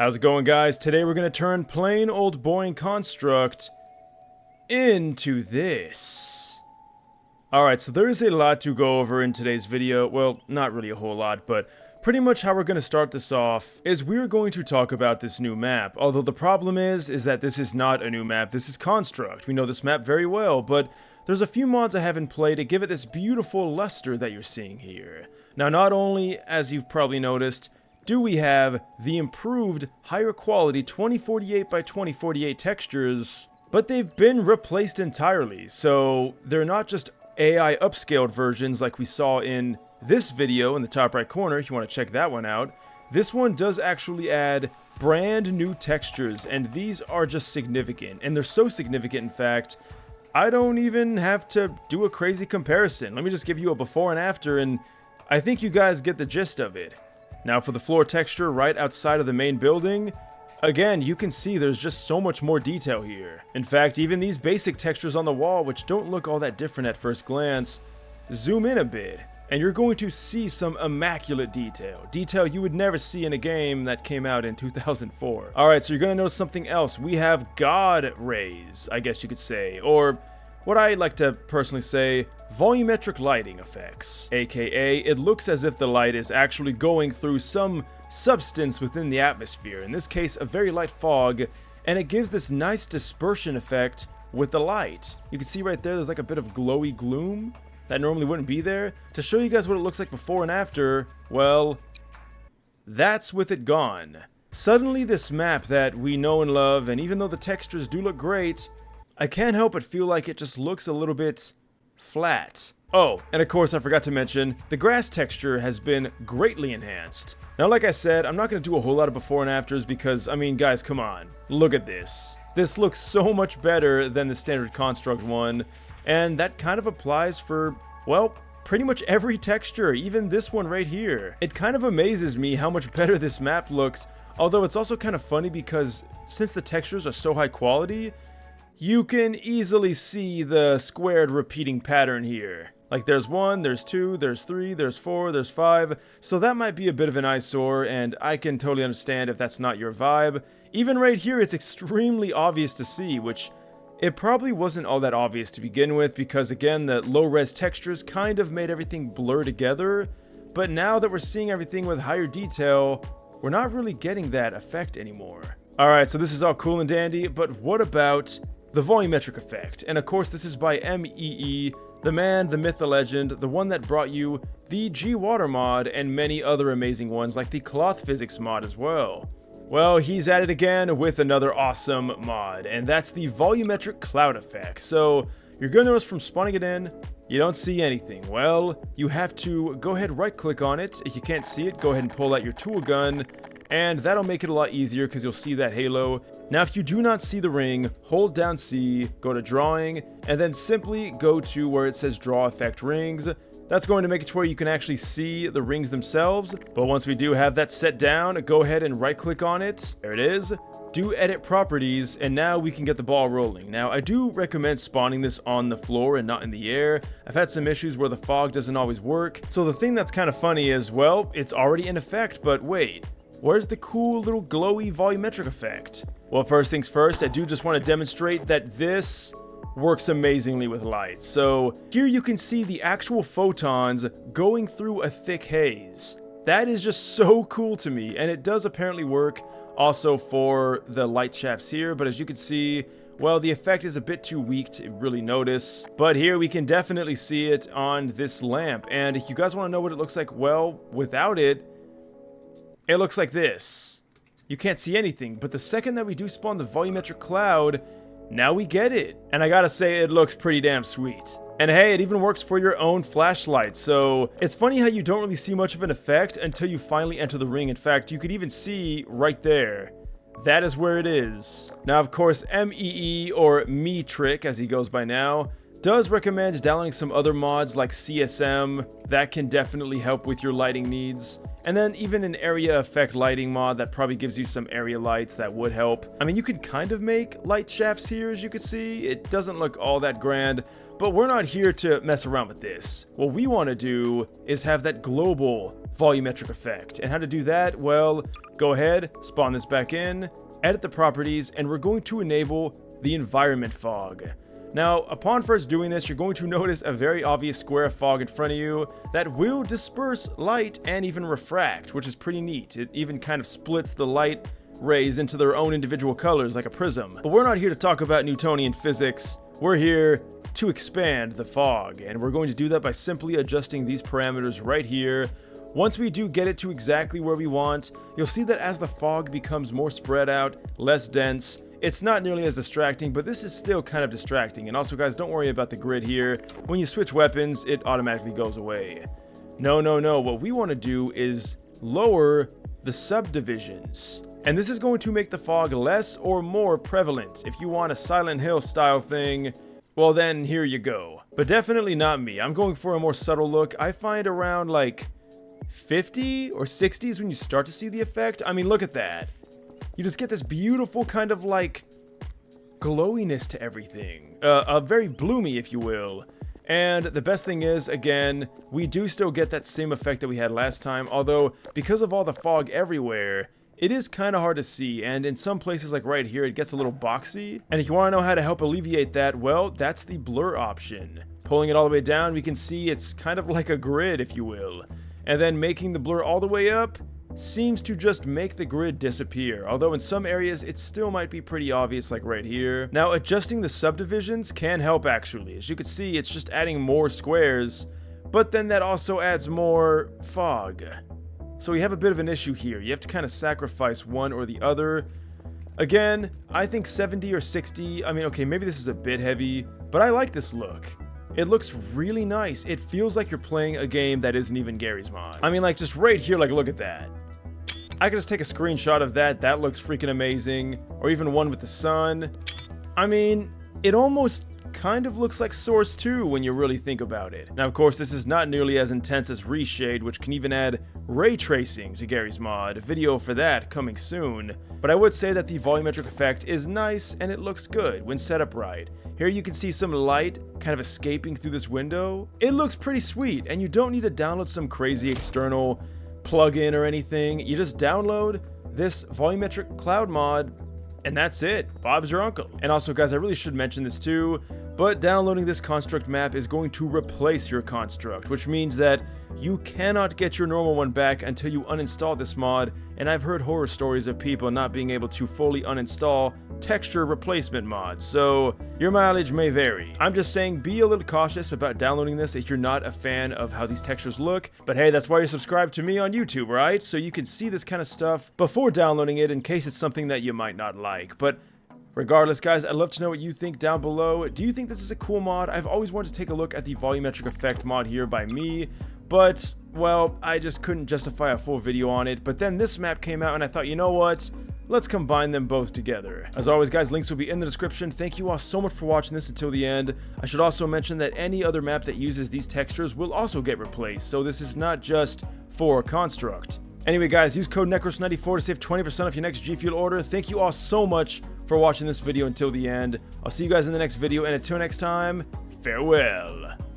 How's it going, guys? Today we're going to turn plain old boring construct into this. Alright, so there is a lot to go over in today's video. Well, not really a whole lot, but pretty much how we're going to start this off is we're going to talk about this new map. Although the problem is that this is not a new map, this is Construct. We know this map very well, but there's a few mods I have in play to give it this beautiful luster that you're seeing here. Now, not only, as you've probably noticed, do we have the improved, higher quality 2048 by 2048 textures, but they've been replaced entirely, so they're not just AI upscaled versions like we saw in this video in the top right corner, if you want to check that one out. This one does actually add brand new textures, and these are just significant, and they're so significant, in fact, I don't even have to do a crazy comparison. Let me just give you a before and after, and I think you guys get the gist of it. Now for the floor texture right outside of the main building, again, you can see there's just so much more detail here. In fact, even these basic textures on the wall, which don't look all that different at first glance, zoom in a bit, and you're going to see some immaculate detail. Detail you would never see in a game that came out in 2004. Alright, so you're going to notice something else. We have God rays, I guess you could say, or what I like to personally say, volumetric lighting effects, aka it looks as if the light is actually going through some substance within the atmosphere, in this case a very light fog, and it gives this nice dispersion effect with the light. You can see right there's like a bit of glowy gloom that normally wouldn't be there. To show you guys what it looks like before and after, well, that's with it gone. Suddenly this map that we know and love, and even though the textures do look great, I can't help but feel like it just looks a little bit flat. Oh, and of course I forgot to mention, the grass texture has been greatly enhanced. Now like I said, I'm not going to do a whole lot of before and afters because, I mean guys, come on. Look at this. This looks so much better than the standard Construct one, and that kind of applies for, well, pretty much every texture, even this one right here. It kind of amazes me how much better this map looks, although it's also kind of funny because since the textures are so high quality, you can easily see the squared repeating pattern here. Like there's 1, there's 2, there's 3, there's 4, there's 5, so that might be a bit of an eyesore, and I can totally understand if that's not your vibe. Even right here, it's extremely obvious to see, which it probably wasn't all that obvious to begin with, because again, the low-res textures kind of made everything blur together, but now that we're seeing everything with higher detail, we're not really getting that effect anymore. Alright, so this is all cool and dandy, but what about the volumetric effect? And of course, this is by MEE, the man, the myth, the legend, the one that brought you the Gwater mod and many other amazing ones like the cloth physics mod as well. Well, he's at it again with another awesome mod, and that's the volumetric cloud effect. So you're gonna notice from spawning it in, you don't see anything. Well, you have to go ahead, right click on it. If you can't see it, go ahead and pull out your tool gun, and that'll make it a lot easier because you'll see that halo. Now, if you do not see the ring, hold down C, go to drawing, and then simply go to where it says draw effect rings. That's going to make it to where you can actually see the rings themselves. But once we do have that set down, go ahead and right click on it. There it is. Do edit properties, and now we can get the ball rolling. Now, I do recommend spawning this on the floor and not in the air. I've had some issues where the fog doesn't always work. So the thing that's kind of funny is, well, it's already in effect, but wait. Where's the cool little glowy volumetric effect? Well, first things first, I do just want to demonstrate that this works amazingly with light. So here you can see the actual photons going through a thick haze. That is just so cool to me, and it does apparently work also for the light shafts here, but as you can see, well, the effect is a bit too weak to really notice. But here we can definitely see it on this lamp, and if you guys want to know what it looks like, well, without it, it looks like this. You can't see anything, but the second that we do spawn the volumetric cloud, now we get it. And I gotta say, it looks pretty damn sweet. And hey, it even works for your own flashlight, so it's funny how you don't really see much of an effect until you finally enter the ring. In fact, you could even see right there. That is where it is. Now, of course, MEE, or Me Trick, as he goes by now, does recommend downloading some other mods like CSM. That can definitely help with your lighting needs. And then even an area effect lighting mod that probably gives you some area lights that would help. I mean, you could kind of make light shafts here, as you can see. It doesn't look all that grand, but we're not here to mess around with this. What we want to do is have that global volumetric effect. And how to do that? Well, go ahead, spawn this back in, edit the properties, and we're going to enable the environment fog. Now, upon first doing this, you're going to notice a very obvious square of fog in front of you that will disperse light and even refract, which is pretty neat. It even kind of splits the light rays into their own individual colors like a prism. But we're not here to talk about Newtonian physics. We're here to expand the fog, and we're going to do that by simply adjusting these parameters right here. Once we do get it to exactly where we want, you'll see that as the fog becomes more spread out, less dense, it's not nearly as distracting, but this is still kind of distracting. And also, guys, don't worry about the grid here. When you switch weapons, it automatically goes away. No. What we want to do is lower the subdivisions. And this is going to make the fog less or more prevalent. If you want a Silent Hill style thing, well then, here you go. But definitely not me. I'm going for a more subtle look. I find around like 50 or 60 is when you start to see the effect. I mean, look at that. You just get this beautiful kind of like glowiness to everything. Very bloomy, if you will. And the best thing is, again, we do still get that same effect that we had last time, although because of all the fog everywhere, it is kind of hard to see, and in some places like right here, it gets a little boxy. And if you want to know how to help alleviate that, well, that's the blur option. Pulling it all the way down, we can see it's kind of like a grid, if you will. And then making the blur all the way up seems to just make the grid disappear, although in some areas it still might be pretty obvious, like right here. Now, adjusting the subdivisions can help actually. As you can see, it's just adding more squares, but then that also adds more fog. So we have a bit of an issue here. You have to kind of sacrifice one or the other. Again, I think 70 or 60, I mean, okay, maybe this is a bit heavy, but I like this look. It looks really nice. It feels like you're playing a game that isn't even Garry's mod. I mean, like, just right here, like, look at that. I could just take a screenshot of that. That looks freaking amazing. Or even one with the sun. I mean, it almost kind of looks like Source 2 when you really think about it. Now, of course, this is not nearly as intense as Reshade, which can even add ray tracing to Garry's mod. A video for that coming soon. But I would say that the volumetric effect is nice and it looks good when set up right. Here you can see some light kind of escaping through this window. It looks pretty sweet, and you don't need to download some crazy external plugin or anything. You just download this volumetric cloud mod, and that's it. Bob's your uncle. And also, guys, I really should mention this too, but downloading this construct map is going to replace your construct, which means that you cannot get your normal one back until you uninstall this mod, and I've heard horror stories of people not being able to fully uninstall texture replacement mods, so your mileage may vary. I'm just saying, be a little cautious about downloading this if you're not a fan of how these textures look, but hey, that's why you're subscribed to me on YouTube, right? So you can see this kind of stuff before downloading it in case it's something that you might not like. But regardless, guys, I'd love to know what you think down below. Do you think this is a cool mod? I've always wanted to take a look at the volumetric effect mod here by me, but, well, I just couldn't justify a full video on it. But then this map came out and I thought, you know what? Let's combine them both together. As always, guys, links will be in the description. Thank you all so much for watching this until the end. I should also mention that any other map that uses these textures will also get replaced, so this is not just for Construct. Anyway, guys, use code NecrosVideos94 to save 20% off your next G Fuel order. Thank you all so much for watching this video until the end. I'll see you guys in the next video, and until next time, farewell.